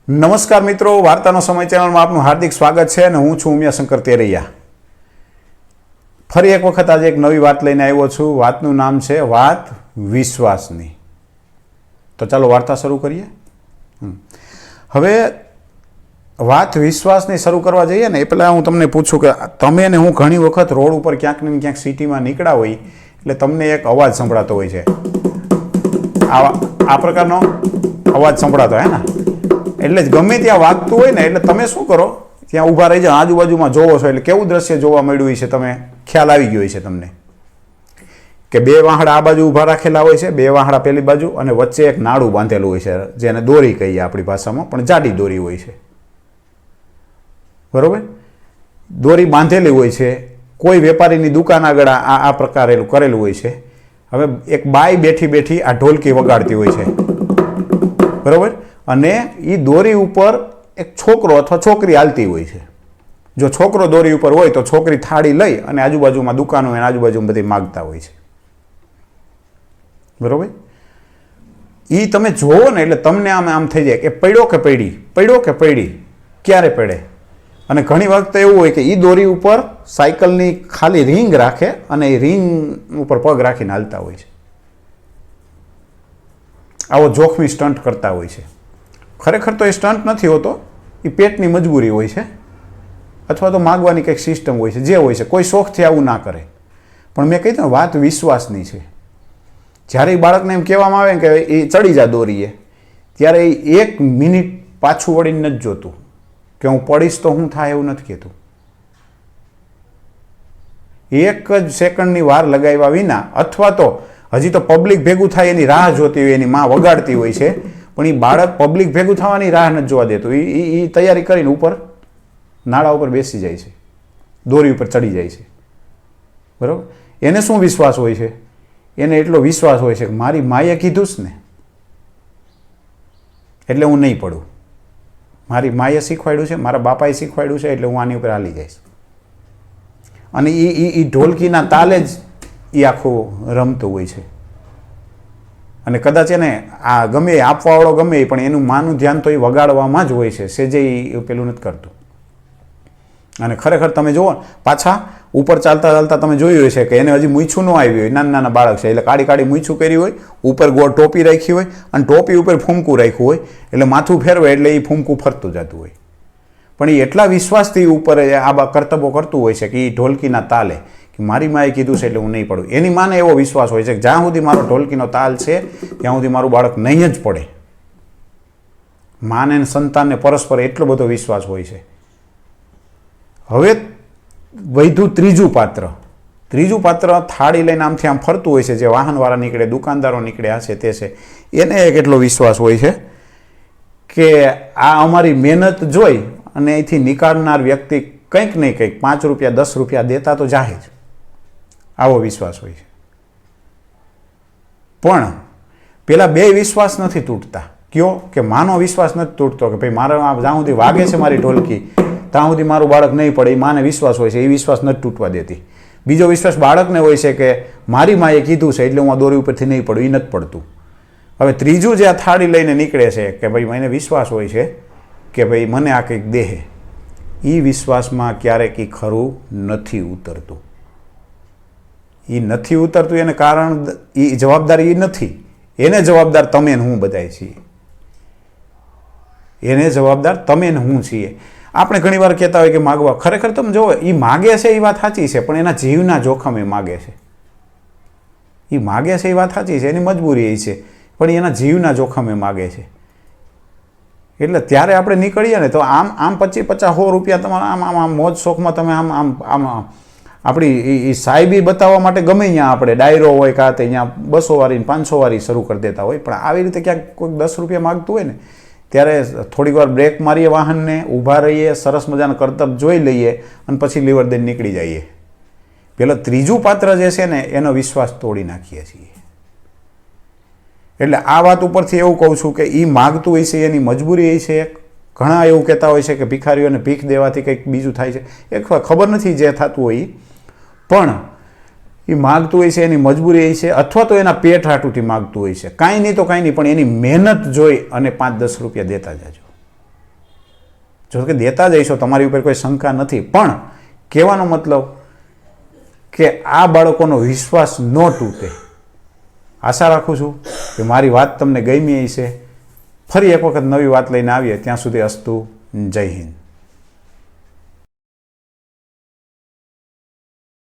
નમસ્કાર મિત્રો, વાર્તાનો સમય ચેનલમાં આપનું હાર્દિક સ્વાગત છે અને હું છું ઉમિયાશંકર તેરૈયા. ફરી એક વખત આજે એક નવી વાત લઈને આવ્યો છું. વાતનું નામ છે વાત વિશ્વાસની. તો ચાલો વાર્તા શરૂ કરીએ. હવે વાત વિશ્વાસની શરૂ કરવા જઈએ ને એ પહેલાં હું તમને પૂછું કે તમે ને હું ઘણી વખત રોડ ઉપર ક્યાંક ને ક્યાંક સિટીમાં નીકળ્યા હોય એટલે તમને એક અવાજ સંભળાતો હોય છે. આ પ્રકારનો અવાજ સંભળાતો હે ને, એટલે જ ગમે ત્યાં વાગતું હોય ને એટલે તમે શું કરો, ત્યાં ઊભા રહી જાઓ, આજુબાજુમાં જોવો છો એટલે કેવું દ્રશ્ય જોવા મળ્યું છે તમે ખ્યાલ આવી ગયો છે તમને કે બે વાહડા આ બાજુ ઊભા રાખેલા હોય છે, બે વાહડા પેલી બાજુ, અને વચ્ચે એક નાડું બાંધેલું હોય છે જેને દોરી કહીએ આપણી ભાષામાં, પણ જાડી દોરી હોય છે. બરોબર, દોરી બાંધેલી હોય છે. કોઈ વેપારીની દુકાન આગળ આ પ્રકારે કરેલું હોય છે. હવે એક બાઈ બેઠી બેઠી આ ઢોલકી વગાડતી હોય છે. બરોબર, અને એ દોરી ઉપર એક છોકરો અથવા છોકરી હાલતી હોય છે. જો છોકરો દોરી ઉપર હોય તો છોકરી થાળી લઈ અને આજુબાજુમાં દુકાનો અને આજુબાજુમાં બધી માગતા હોય છે. બરોબર, એ તમે જોવો ને એટલે તમને આમ થઈ જાય કે પડ્યો કે પડી, પડ્યો કે પડી, ક્યારે પડે. અને ઘણી વખત એવું હોય કે એ દોરી ઉપર સાયકલની ખાલી રિંગ રાખે અને એ રિંગ ઉપર પગ રાખીને હાલતા હોય છે. આવો જોખમી સ્ટન્ટ કરતા હોય છે. ખરેખર તો એ સ્ટન્ટ નથી હોતો, એ પેટની મજબૂરી હોય છે અથવા તો માગવાની કંઈક સિસ્ટમ હોય છે, જે હોય છે. કોઈ શોખથી આવું ના કરે. પણ મેં કહી દઉં, વાત વિશ્વાસની છે. જ્યારે એ બાળકને એમ કહેવામાં આવે કે એ ચડી જા દોરીએ, ત્યારે એ 1 મિનિટ પાછું વળીને નથી જોતું કે હું પડીશ તો શું થાય, એવું નથી કહેતું. એક જ સેકન્ડની વાર લગાવ્યા વિના, અથવા તો હજી તો પબ્લિક ભેગું થાય એની રાહ જોતી હોય, એની માં વગાડતી હોય છે, પણ એ બાળક પબ્લિક ભેગું થવાની રાહ નથી જોવા દેતું. એ તૈયારી કરીને ઉપર નાળા ઉપર બેસી જાય છે, દોરી ઉપર ચડી જાય છે. બરાબર, એને શું વિશ્વાસ હોય છે? એને એટલો વિશ્વાસ હોય છે કે મારી માએ કીધું જ ને એટલે હું નહીં પડું. મારી માએ શીખવાડ્યું છે, મારા બાપાએ શીખવાડ્યું છે, એટલે હું આની ઉપર હાલી જઈશ. અને એ ઢોલકીના તાલે જ એ આખું રમતું હોય છે. અને કદાચ એને આ ગમે આપવાવાળો ગમે પણ એનું માનું ધ્યાન તો એ વગાડવામાં જ હોય છે, સેજે એ પેલું નથી કરતું. અને ખરેખર તમે જુઓ પાછા ઉપર ચાલતા ચાલતા તમે જોયું હશે કે એને હજી મૂછું ન આવી હોય, નાના નાના બાળક છે એટલે કાળી કાળી મૂછું કરી હોય, ઉપર ગોળ ટોપી રાખી હોય અને ટોપી ઉપર ફૂમકું રાખ્યું હોય, એટલે માથું ફેરવે એટલે એ ફૂમકું ફરતું જતું હોય. પણ એ એટલા વિશ્વાસથી ઉપર આ કરતબો કરતું હોય છે કે એ ઢોલકીના તાલે કે મારી માએ કીધું છે એટલે હું નહીં પડું. એની માને એવો વિશ્વાસ હોય છે કે જ્યાં સુધી મારો ઢોલકીનો તાલ છે ત્યાં સુધી મારું બાળક નહીં જ પડે. માને અને સંતાનને પરસ્પર એટલો બધો વિશ્વાસ હોય છે. હવે વધ્યું ત્રીજું પાત્ર. ત્રીજું પાત્ર થાળી લઈને આમથી આમ ફરતું હોય છે, જે વાહનવાળા નીકળે, દુકાનદારો નીકળ્યા છે તે છે. એને કેટલો વિશ્વાસ હોય છે કે આ અમારી મહેનત જોઈ અને અહીંથી નીકાળનાર વ્યક્તિ કંઈક નહીં કંઈક 5 રૂપિયા 10 રૂપિયા દેતા તો જાહે જ. આવો વિશ્વાસ હોય છે. પણ પેલા બે વિશ્વાસ નથી તૂટતા. કયો કે માનો વિશ્વાસ નથી તૂટતો કે ભાઈ મારા જ્યાં સુધી વાગે છે મારી ઢોલકી ત્યાં સુધી મારું બાળક નહીં પડે, એ માને વિશ્વાસ હોય છે, એ વિશ્વાસ નથી તૂટવા દેતી. બીજો વિશ્વાસ બાળકને હોય છે કે મારી માએ કીધું છે એટલે હું આ દોરી ઉપરથી નહીં પડું, એ નથી પડતું. હવે ત્રીજું જે આ થાળી લઈને નીકળે છે કે ભાઈ મને વિશ્વાસ હોય છે કે ભાઈ મને આ કંઈક દેહે, એ વિશ્વાસમાં ક્યારેક એ ખરું નથી ઉતરતું. એ નથી ઉતરતું એને કારણ એ જવાબદારી એ નથી, એને જવાબદાર તમે ને હું બધાય છીએ. એને જવાબદાર તમે ને હું છીએ. આપણે ઘણી વાર કહેતા હોય કે માગવા, ખરેખર તમે જુઓ એ માગે છે એ વાત સાચી છે, પણ એના જીવના જોખમે માગે છે. એ માગે છે એ વાત સાચી છે, એની મજબૂરી એ છે, પણ એના જીવના જોખમે માગે છે. એટલે ત્યારે આપણે નીકળીએ ને તો આમ 25-50-100 રૂપિયા તમારા આમ મોજ શોખમાં તમે આમ આપણી એ સાહેબી બતાવવા માટે ગમે ત્યાં આપણે ડાયરો હોય કાં તો અહીંયા 200 વાળી 500 વાળી શરૂ કરી દેતા હોય. પણ આવી રીતે ક્યાંક કોઈક 10 રૂપિયા માગતું હોય ને ત્યારે થોડીક વાર બ્રેક મારીએ, વાહનને ઊભા રહીએ, સરસ મજાનું કરતબ જોઈ લઈએ અને પછી લીવર દઈને નીકળી જઈએ. પેલા ત્રીજું પાત્ર જે છે ને એનો વિશ્વાસ તોડી નાખીએ છીએ. એટલે આ વાત ઉપરથી એવું કહું છું કે એ માગતું હોય છે, એની મજબૂરી એ છે. ઘણા એવું કહેતા હોય છે કે ભિખારીઓને ભીખ દેવાથી કંઈક બીજું થાય છે. એક ખબર નથી જે થતું હોય, પણ એ માગતું હોય છે, એની મજબૂરી એ છે, અથવા તો એના પેટ હાટુથી માગતું હોય છે. કાંઈ નહીં તો કાંઈ નહીં, પણ એની મહેનત જોઈ અને 5-10 રૂપિયા દેતા જાજો. જો કે દેતા જઈશો, તમારી ઉપર કોઈ શંકા નથી, પણ કહેવાનો મતલબ કે આ બાળકોનો વિશ્વાસ ન તૂટે. આશા રાખું છું કે મારી વાત તમને ગમી હશે. ફરી એક વખત નવી વાત લઈને આવીએ. ત્યાં સુધી અસ્તુ. જય હિન્દ.